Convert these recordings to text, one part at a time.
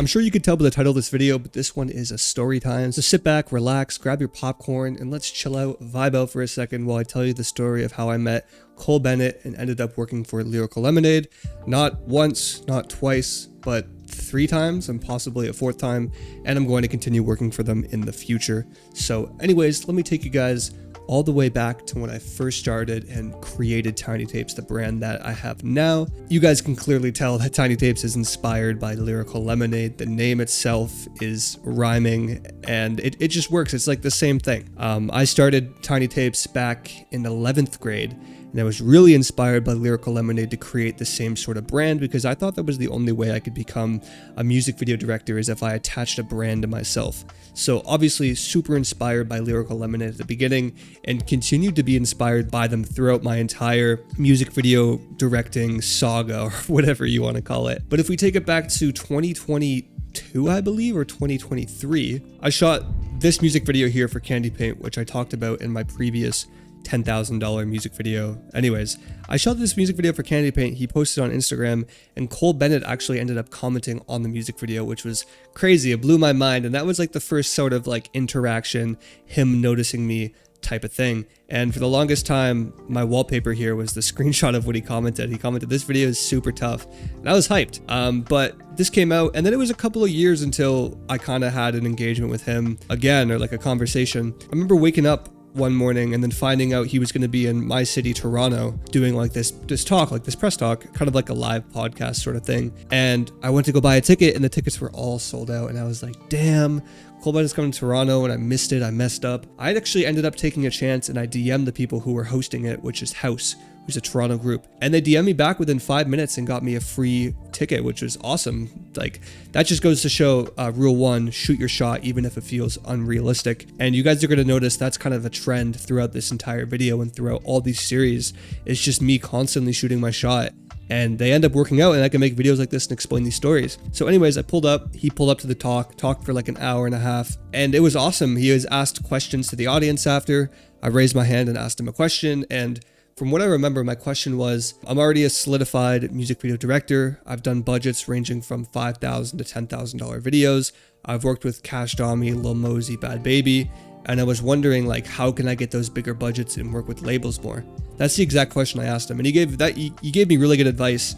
I'm sure you could tell by the title of this video, but this one is a story time. So sit back, relax, grab your popcorn, and let's chill out, vibe out for a second while I tell you the story of how I met Cole Bennett and ended up working for Lyrical Lemonade. Not once, not twice, but 3 times and possibly a 4th time, and I'm going to continue working for them in the future. So anyways, let me take you guys all the way back to when I first started and created Tiny Tapes, the brand that I have now. You guys can clearly tell that Tiny Tapes is inspired by Lyrical Lemonade. The name itself is rhyming and it just works. It's like the same thing. I started Tiny Tapes back in 11th grade, and I was really inspired by Lyrical Lemonade to create the same sort of brand because I thought that was the only way I could become a music video director, is if I attached a brand to myself. So obviously super inspired by Lyrical Lemonade at the beginning and continued to be inspired by them throughout my entire music video directing saga, or whatever you want to call it. But if we take it back to 2022, I believe, or 2023, I shot this music video here for Candy Paint, which I talked about in my previous $10,000 music video. Anyways, I shot this music video for Candy Paint. He posted on Instagram, and Cole Bennett actually ended up commenting on the music video, which was crazy. It blew my mind, and that was like the first sort of like interaction, him noticing me type of thing. And for the longest time, my wallpaper here was the screenshot of what he commented. He commented, "This video is super tough," and I was hyped. But this came out, and then it was a couple of years until I kind of had an engagement with him again, or like a conversation. I remember waking up one morning and then finding out he was going to be in my city, Toronto, doing like this talk, like this press talk, kind of like a live podcast sort of thing. And I went to go buy a ticket, and the tickets were all sold out. And I was like, damn, Cole Bennett's coming to Toronto, and I missed it. I messed up. I actually ended up taking a chance, and I DM'd the people who were hosting it, which is House, who's a Toronto group. And they DM'd me back within 5 minutes and got me a free ticket, which was awesome. Like, that just goes to show rule 1, shoot your shot even if it feels unrealistic. And you guys are going to notice that's kind of a trend throughout this entire video and throughout all these series. It's just me constantly shooting my shot. And they end up working out, and I can make videos like this and explain these stories. So anyways, I pulled up, he pulled up to the talked for like an hour and a half, and it was awesome. He was asked questions to the audience after. I raised my hand and asked him a question, and from what I remember, my question was, I'm already a solidified music video director. I've done budgets ranging from $5,000 to $10,000 videos. I've worked with Cash Domi, Lil Mosey, Bad Baby, and I was wondering, like, how can I get those bigger budgets and work with labels more? That's the exact question I asked him, and he gave me really good advice.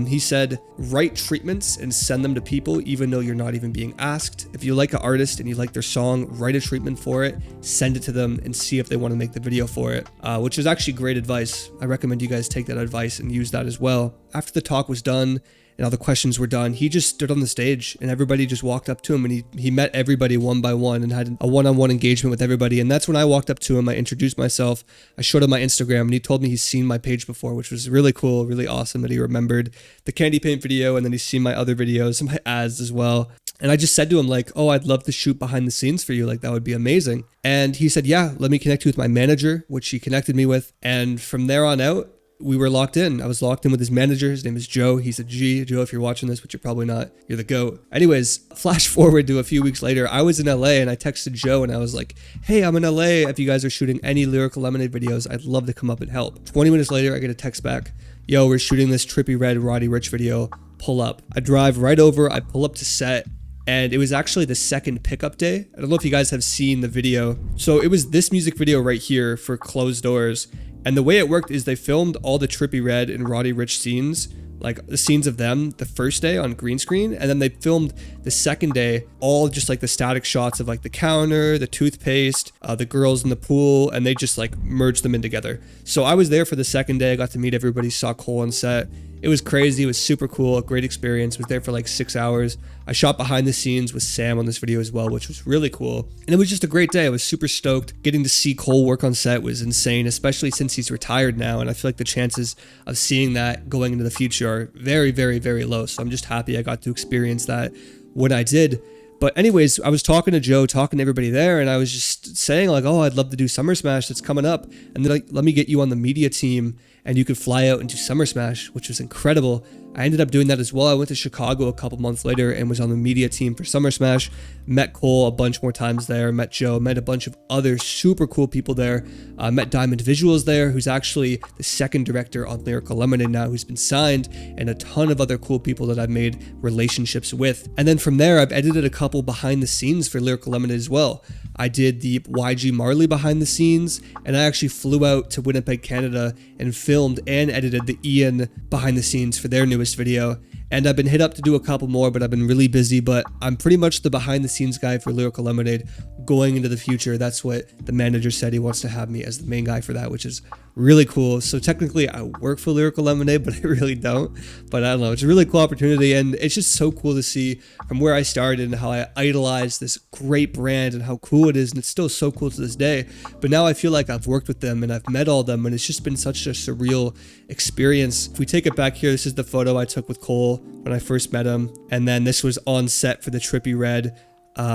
He said, write treatments and send them to people even though you're not even being asked. If you like an artist and you like their song, write a treatment for it, send it to them, and see if they want to make the video for it, which is actually great advice. I recommend you guys take that advice and use that as well. After the talk was done and all the questions were done, he just stood on the stage and everybody just walked up to him, and he met everybody one by one and had a one-on-one engagement with everybody. And that's when I walked up to him, I introduced myself, I showed him my Instagram, and he told me he's seen my page before, which was really cool, really awesome that he remembered the Candy Paint video, and then he's seen my other videos and my ads as well. And I just said to him, like, oh, I'd love to shoot behind the scenes for you. Like, that would be amazing. And he said, yeah, let me connect you with my manager, which he connected me with. And from there on out, we were locked in. I was locked in with his manager. His name is Joe. He's a G. Joe, if you're watching this, which you're probably not, you're the GOAT. Anyways, flash forward to a few weeks later, I was in LA and I texted Joe and I was like, hey, I'm in LA. If you guys are shooting any Lyrical Lemonade videos, I'd love to come up and help. 20 minutes later, I get a text back. Yo, we're shooting this Trippie Redd Roddy Ricch video. Pull up. I drive right over. I pull up to set. And it was actually the second pickup day. I don't know if you guys have seen the video. So it was this music video right here for Closed Doors. And the way it worked is they filmed all the Trippie Redd and Roddy Ricch scenes, like the scenes of them the first day on green screen. And then they filmed the second day, all just like the static shots of like the counter, the toothpaste, the girls in the pool, and they just like merged them in together. So I was there for the second day. I got to meet everybody, saw Cole on set. It was crazy. It was super cool. A great experience. Was there for like 6 hours. I shot behind the scenes with Sam on this video as well, which was really cool. And it was just a great day. I was super stoked. Getting to see Cole work on set was insane, especially since he's retired now. And I feel like the chances of seeing that going into the future are very, very, very low. So I'm just happy I got to experience that when I did. But anyways, I was talking to Joe, talking to everybody there, and I was just saying like, oh, I'd love to do Summer Smash that's coming up. And they're like, let me get you on the media team and you could fly out and do Summer Smash, which was incredible. I ended up doing that as well. I went to Chicago a couple months later and was on the media team for Summer Smash. Met Cole a bunch more times there, met Joe, met a bunch of other super cool people there. Met Diamond Visuals there, who's actually the second director on Lyrical Lemonade now, who's been signed, and a ton of other cool people that I've made relationships with. And then from there, I've edited a couple behind the scenes for Lyrical Lemonade as well. I did the YG Marley behind the scenes, and I actually flew out to Winnipeg, Canada, and filmed and edited the Ian behind the scenes for their newest video. And I've been hit up to do a couple more, but I've been really busy. But I'm pretty much the behind the scenes guy for Lyrical Lemonade going into the future. That's what the manager said. He wants to have me as the main guy for that, which is really cool. So technically I work for Lyrical Lemonade, but I really don't. But I don't know, it's a really cool opportunity, and it's just so cool to see from where I started and how I idolized this great brand and how cool it is. And it's still so cool to this day. But now I feel like I've worked with them and I've met all of them, and it's just been such a surreal experience. If we take it back here, this is the photo I took with Cole when I first met him. And then this was on set for the Trippy Red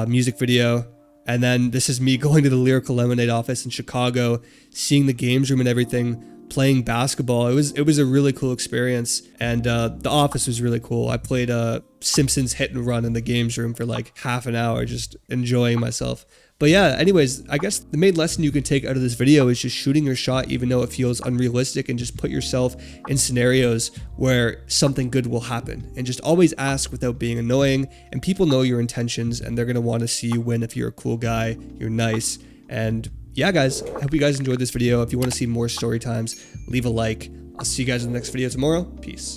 music video. And then this is me going to the Lyrical Lemonade office in Chicago, seeing the games room and everything, playing basketball. It was a really cool experience, and the office was really cool. I played Simpsons Hit and Run in the games room for like half an hour, just enjoying myself. But yeah, anyways, I guess the main lesson you can take out of this video is just shooting your shot even though it feels unrealistic, and just put yourself in scenarios where something good will happen, and just always ask without being annoying. And people know your intentions, and they're going to want to see you win if you're a cool guy, you're nice. And yeah, guys, I hope you guys enjoyed this video. If you want to see more story times, leave a like. I'll see you guys in the next video tomorrow. Peace.